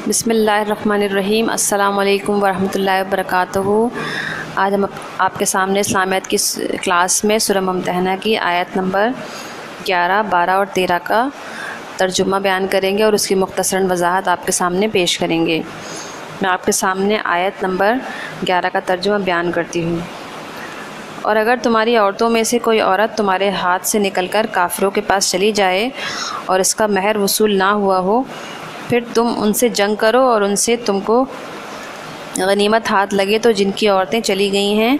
بسم اللہ الرحمن الرحیم۔ السلام علیکم ورحمۃ اللہ وبرکاتہ۔ آج ہم آپ کے سامنے اسلامیات کی کلاس میں سورہ ممتحنہ کی آیت نمبر 11، 12 اور 13 کا ترجمہ بیان کریں گے اور اس کی مختصراً وضاحت آپ کے سامنے پیش کریں گے۔ میں آپ کے سامنے آیت نمبر 11 کا ترجمہ بیان کرتی ہوں۔ اور اگر تمہاری عورتوں میں سے کوئی عورت تمہارے ہاتھ سے نکل کر کافروں کے پاس چلی جائے اور اس کا مہر وصول نہ ہوا ہو، پھر تم ان سے جنگ کرو اور ان سے تم کو غنیمت ہاتھ لگے تو جن کی عورتیں چلی گئی ہیں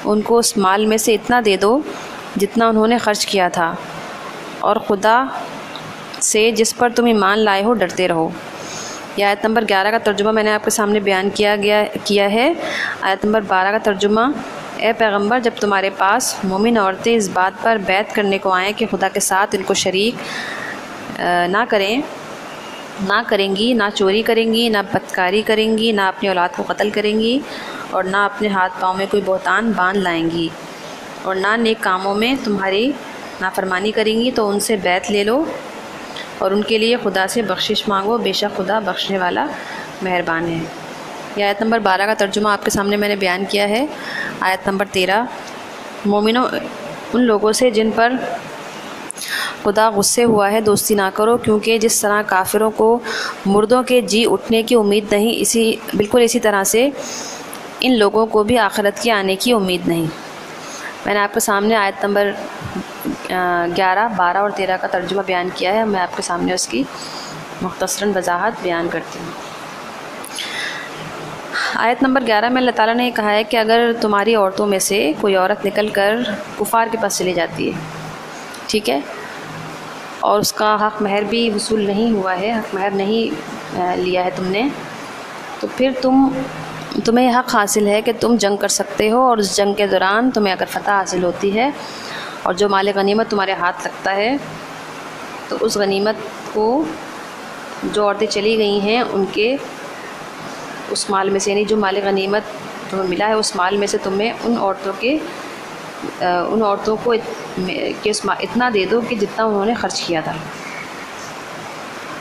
ان کو اس مال میں سے اتنا دے دو جتنا انہوں نے خرچ کیا تھا، اور خدا سے جس پر تم ایمان لائے ہو ڈرتے رہو۔ یہ آیت نمبر 11 کا ترجمہ میں نے آپ کے سامنے بیان کیا ہے۔ آیت نمبر 12 کا ترجمہ: اے پیغمبر، جب تمہارے پاس مومن عورتیں اس بات پر بیعت کرنے کو آئیں کہ خدا کے ساتھ ان کو شریک نہ کریں گی، نہ چوری کریں گی، نہ بدکاری کریں گی، نہ اپنی اولاد کو قتل کریں گی، اور نہ اپنے ہاتھ پاؤں میں کوئی بہتان باندھ لائیں گی، اور نہ نیک کاموں میں تمہاری نافرمانی کریں گی، تو ان سے بیعت لے لو اور ان کے لیے خدا سے بخشش مانگو، بے شک خدا بخشنے والا مہربان ہے۔ یہ آیت نمبر 12 کا ترجمہ آپ کے سامنے میں نے بیان کیا ہے۔ آیت نمبر 13: مومنوں، ان لوگوں سے جن پر خدا غصے ہوا ہے دوستی نہ کرو، کیونکہ جس طرح کافروں کو مردوں کے جی اٹھنے کی امید نہیں، بالکل اسی طرح سے ان لوگوں کو بھی آخرت کے آنے کی امید نہیں۔ میں نے آپ کے سامنے آیت نمبر 11، 12 اور 13 کا ترجمہ بیان کیا ہے۔ میں آپ کے سامنے اس کی مختصراً وضاحت بیان کرتی ہوں۔ آیت نمبر 11 میں اللہ تعالیٰ نے کہا ہے کہ اگر تمہاری عورتوں میں سے کوئی عورت نکل کر کفار کے پاس چلی جاتی ہے، ٹھیک ہے، اور اس کا حق مہر بھی وصول نہیں ہوا ہے، حق مہر نہیں لیا ہے تم نے، تو پھر تمہیں حق حاصل ہے کہ تم جنگ کر سکتے ہو، اور اس جنگ کے دوران تمہیں اگر فتح حاصل ہوتی ہے اور جو مال غنیمت تمہارے ہاتھ لگتا ہے، تو اس غنیمت کو جو عورتیں چلی گئی ہیں ان کے اس مال میں سے، یعنی جو مال غنیمت تمہیں ملا ہے اس مال میں سے تمہیں ان عورتوں کو اتنا دے دو کہ جتنا انہوں نے خرچ کیا تھا،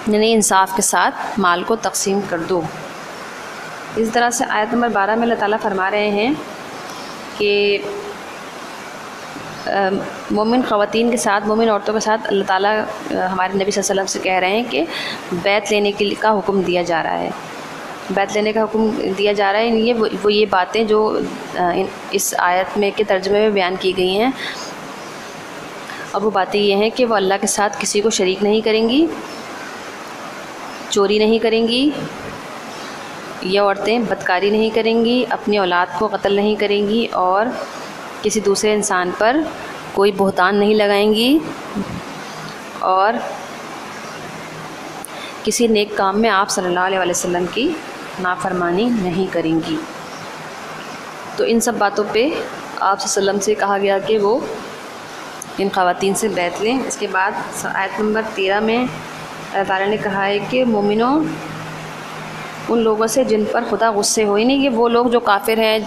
یعنی انصاف کے ساتھ مال کو تقسیم کر دو۔ اس طرح سے آیت نمبر 12 میں اللہ تعالیٰ فرما رہے ہیں کہ مومن خواتین کے ساتھ، مومن عورتوں کے ساتھ اللہ تعالیٰ ہمارے نبی صلی اللہ علیہ وسلم سے کہہ رہے ہیں کہ بیعت لینے کا حکم دیا جا رہا ہے، بیعت لینے کا حکم دیا جا رہا ہے۔ وہ یہ باتیں جو اس آیت میں کے ترجمے میں بیان کی گئی ہیں، اب وہ باتیں یہ ہیں کہ وہ اللہ کے ساتھ کسی کو شریک نہیں کریں گی، چوری نہیں کریں گی، یہ عورتیں بدکاری نہیں کریں گی، اپنی اولاد کو قتل نہیں کریں گی، اور کسی دوسرے انسان پر کوئی بہتان نہیں لگائیں گی، اور کسی نیک کام میں آپ صلی اللہ علیہ وسلم کی نافرمانی نہیں کریں گی۔ تو ان سب باتوں پہ آپ صلی اللہ علیہ وسلم سے کہا گیا کہ وہ ان خواتین سے بیعت لیں۔ اس کے بعد آیت نمبر 13 میں اللہ تعالیٰ نے کہا ہے کہ مومنوں، ان لوگوں سے جن پر خدا غصے ہو، یعنی کہ وہ لوگ جو کافر ہیں،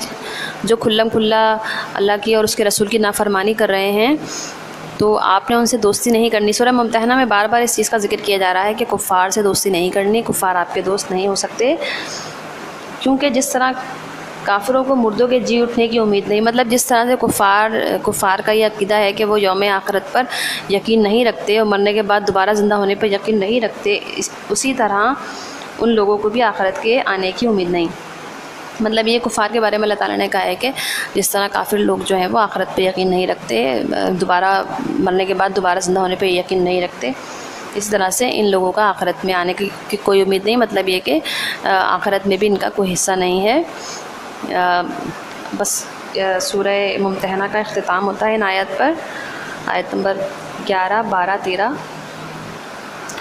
جو کھلم کھلا اللہ کی اور اس کے رسول کی نافرمانی کر رہے ہیں، تو آپ نے ان سے دوستی نہیں کرنی۔ سورہ ممتحنہ میں بار بار اس چیز کا ذکر کیا جا رہا ہے کہ کفار سے دوستی نہیں کرنی، کفار آپ کے دوست نہیں ہو سکتے، کیونکہ جس طرح کافروں کو مردوں کے جی اٹھنے کی امید نہیں، مطلب جس طرح سے کفار کا یہ عقیدہ ہے کہ وہ یوم آخرت پر یقین نہیں رکھتے اور مرنے کے بعد دوبارہ زندہ ہونے پر یقین نہیں رکھتے، اسی طرح ان لوگوں کو بھی آخرت کے آنے کی امید نہیں۔ مطلب یہ کفار کے بارے میں اللہ تعالیٰ نے کہا ہے کہ جس طرح کافر لوگ جو ہیں وہ آخرت پہ یقین نہیں رکھتے، دوبارہ مرنے کے بعد دوبارہ زندہ ہونے پہ یقین نہیں رکھتے، اس طرح سے ان لوگوں کا آخرت میں آنے کی کوئی امید نہیں، مطلب یہ کہ آخرت میں بھی ان کا کوئی حصہ نہیں ہے۔ بس سورہ ممتحنہ کا اختتام ہوتا ہے ان آیت پر۔ آیت نمبر 11، 12، 13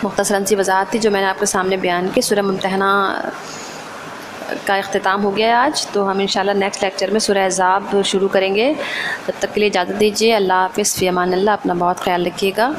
مختصراً سی وضاحت تھی جو میں نے آپ کے سامنے بیان کی۔ سورہ ممتحنہ کا اختتام ہو گیا ہے آج، تو ہم انشاءاللہ نیکسٹ لیکچر میں سورہ احزاب شروع کریں گے۔ تب تک کے لیے اجازت دیجیے۔ اللہ حافظ، فی امان اللہ، اپنا بہت خیال رکھیے گا۔